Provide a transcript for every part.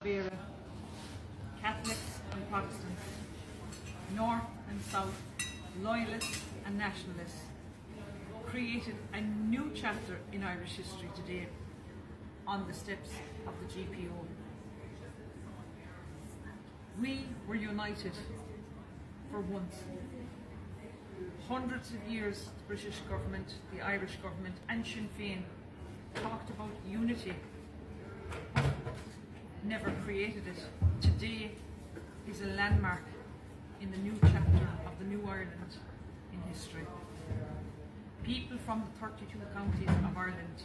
Vera, Catholics and Protestants, North and South, Loyalists and Nationalists, created a new chapter in Irish history today on the steps of the GPO. We were united for once. Hundreds of years the British government, the Irish government and Sinn Féin talked about unity, never created it. Today is a landmark in the new chapter of the new Ireland in history. People from the 32 counties of Ireland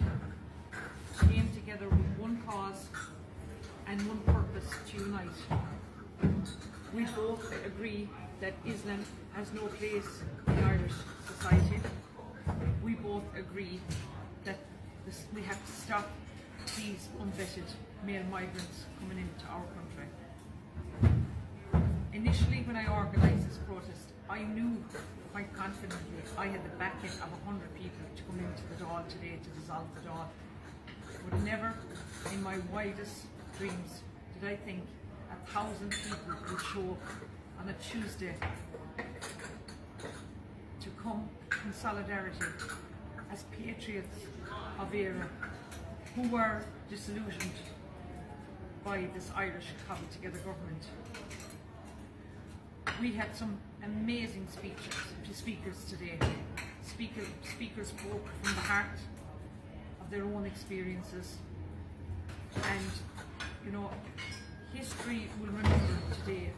came together with one cause and one purpose to unite. We both agree that Islam has no place in Irish society. We both agree that we have to stop these unvetted male migrants coming into our country. Initially, when I organised this protest, I knew quite confidently I had the backing of 100 people to come into the Dáil today to dissolve the Dáil. But never in my wildest dreams did I think 1,000 people would show up on a Tuesday to come in solidarity as patriots of Éire who were disillusioned by this Irish cobbled together government. We had some amazing speakers today. Speakers spoke from the heart of their own experiences, and you know, history will remember today,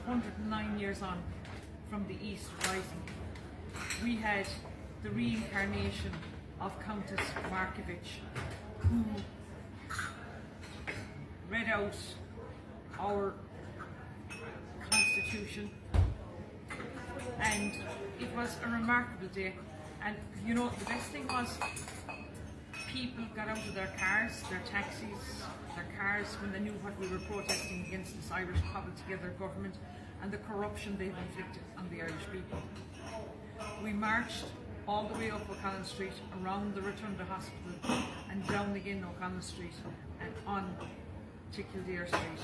109 years on from the East Rising. We had the reincarnation of Countess Markievicz, who read out our constitution, and it was a remarkable day. And you know, the best thing was people got out of their cars, their taxis, their cars when they knew what we were protesting against, this Irish cobbled together government and the corruption they've inflicted on the Irish people. We marched all the way up O'Connell Street, around the Rotunda Hospital and down again O'Connell Street and on to Kildare Street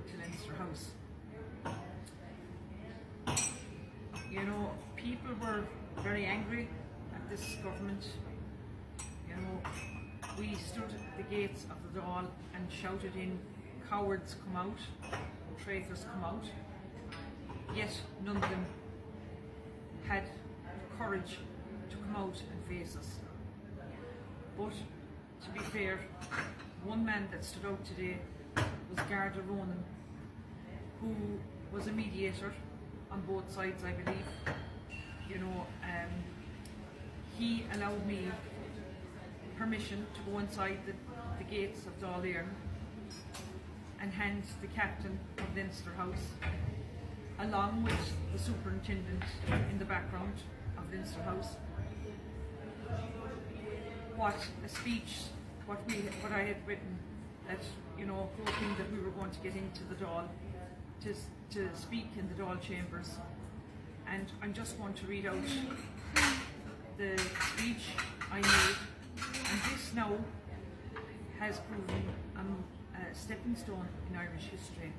to Leinster House. You know, people were very angry at this government. You know, we stood at the gates of the Dáil and shouted in, "Cowards come out, traitors come out." Yet none of them had the courage to come out and face us. But to be fair, one man that stood out today was Garda Ronan, who was a mediator on both sides, I believe. You know, he allowed me permission to go inside the gates of Dáil Éire and hand the captain of Leinster House, along with the superintendent in the background of Leinster House. What a speech, what I had written, that, you know, hoping that we were going to get into the Dáil to speak in the Dáil chambers. And I'm just going to read out the speech I made, and this now has proven a stepping stone in Irish history,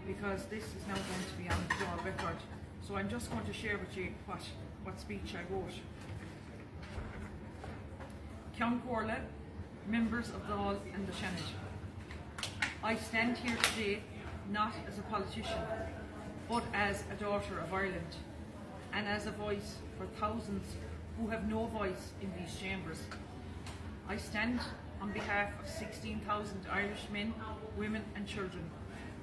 because this is now going to be on the Dáil record. So I'm just going to share with you what speech I wrote. Ceann Comhairle, members of the Dáil and the Seanad. I stand here today not as a politician, but as a daughter of Ireland, and as a voice for thousands who have no voice in these chambers. I stand on behalf of 16,000 Irish men, women and children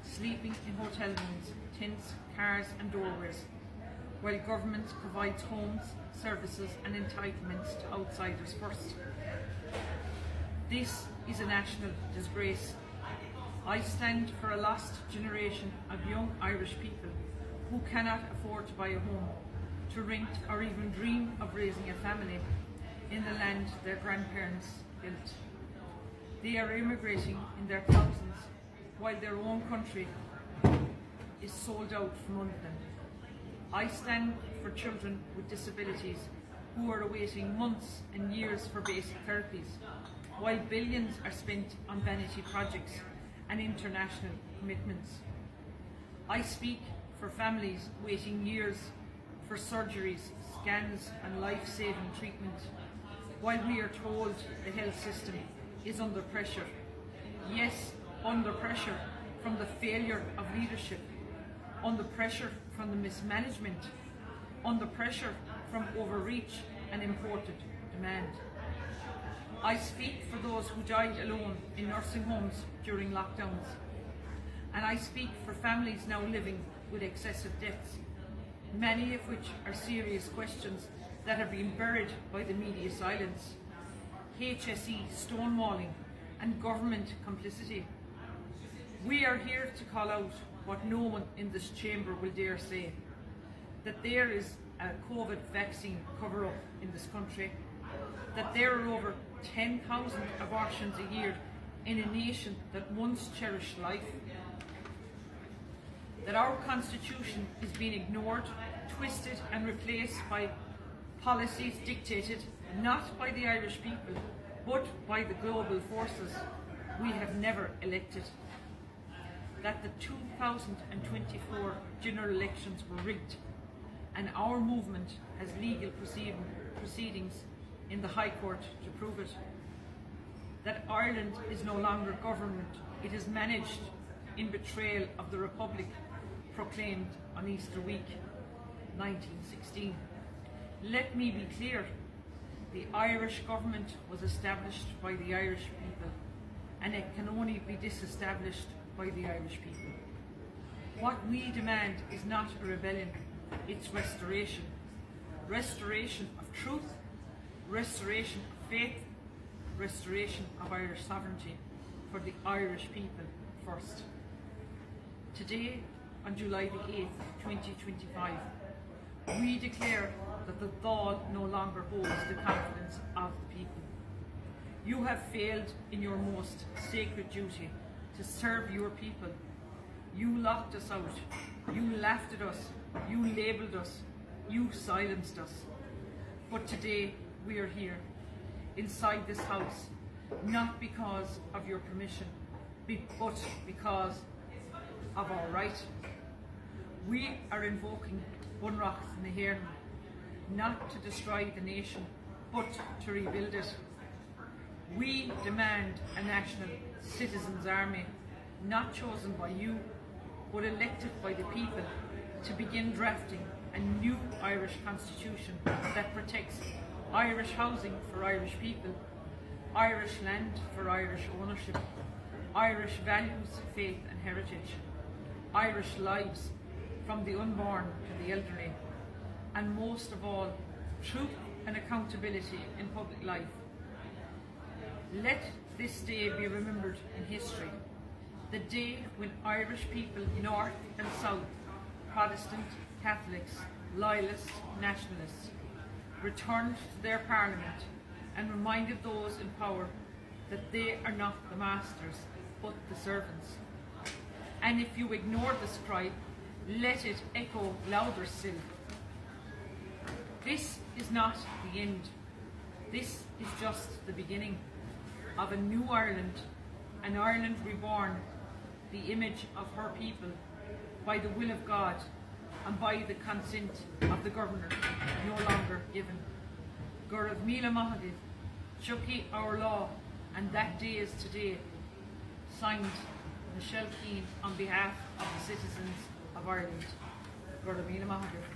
sleeping in hotel rooms, tents, cars and doorways, while government provides homes, services and entitlements to outsiders first. This is a national disgrace. I stand for a lost generation of young Irish people who cannot afford to buy a home, to rent or even dream of raising a family in the land their grandparents built. They are immigrating in their thousands while their own country is sold out from under them. I stand for children with disabilities who are awaiting months and years for basic therapies, while billions are spent on vanity projects and international commitments. I speak for families waiting years for surgeries, scans and life-saving treatment, while we are told the health system is under pressure. Yes, under pressure from the failure of leadership, under pressure from the mismanagement, under pressure from overreach and imported demand. I speak for those who died alone in nursing homes during lockdowns, and I speak for families now living with excessive deaths, many of which are serious questions that have been buried by the media silence, HSE stonewalling and government complicity. We are here to call out what no one in this chamber will dare say, that there is a COVID vaccine cover-up in this country, that there are over 10,000 abortions a year in a nation that once cherished life, that our constitution is being ignored, twisted and replaced by policies dictated not by the Irish people but by the global forces we have never elected, that the 2024 general elections were rigged and our movement has legal proceedings in the High Court to prove it, that Ireland is no longer government, it is managed in betrayal of the Republic proclaimed on Easter week 1916. Let me be clear, the Irish government was established by the Irish people and it can only be disestablished by the Irish people. What we demand is not a rebellion, it's restoration. Restoration of truth, restoration of faith, restoration of Irish sovereignty for the Irish people first. Today, on July the 8th, 2025, we declare that the Dáil no longer holds the confidence of the people. You have failed in your most sacred duty to serve your people. You locked us out, you laughed at us, you labelled us, you silenced us. But today we are here, inside this house, not because of your permission, but because of our right. We are invoking Bunrach Nahéirn, not to destroy the nation, but to rebuild it. We demand a national citizens' army, not chosen by you, but elected by the people, to begin drafting a new Irish constitution that protects Irish housing for Irish people, Irish land for Irish ownership, Irish values, faith and heritage, Irish lives from the unborn to the elderly, and most of all, truth and accountability in public life. Let this day be remembered in history, the day when Irish people, north and south, Protestant, Catholics, Loyalists, Nationalists, returned to their parliament and reminded those in power that they are not the masters, but the servants. And if you ignore this cry, let it echo louder still. This is not the end. This is just the beginning of a new Ireland, an Ireland reborn, the image of her people, by the will of God and by the consent of the governor, no longer given. Gurav Míle Maithidh, Chucky our law, and that day is today. Signed, Michelle Keane, on behalf of the citizens of Ireland. Gurav Míle Maithidh.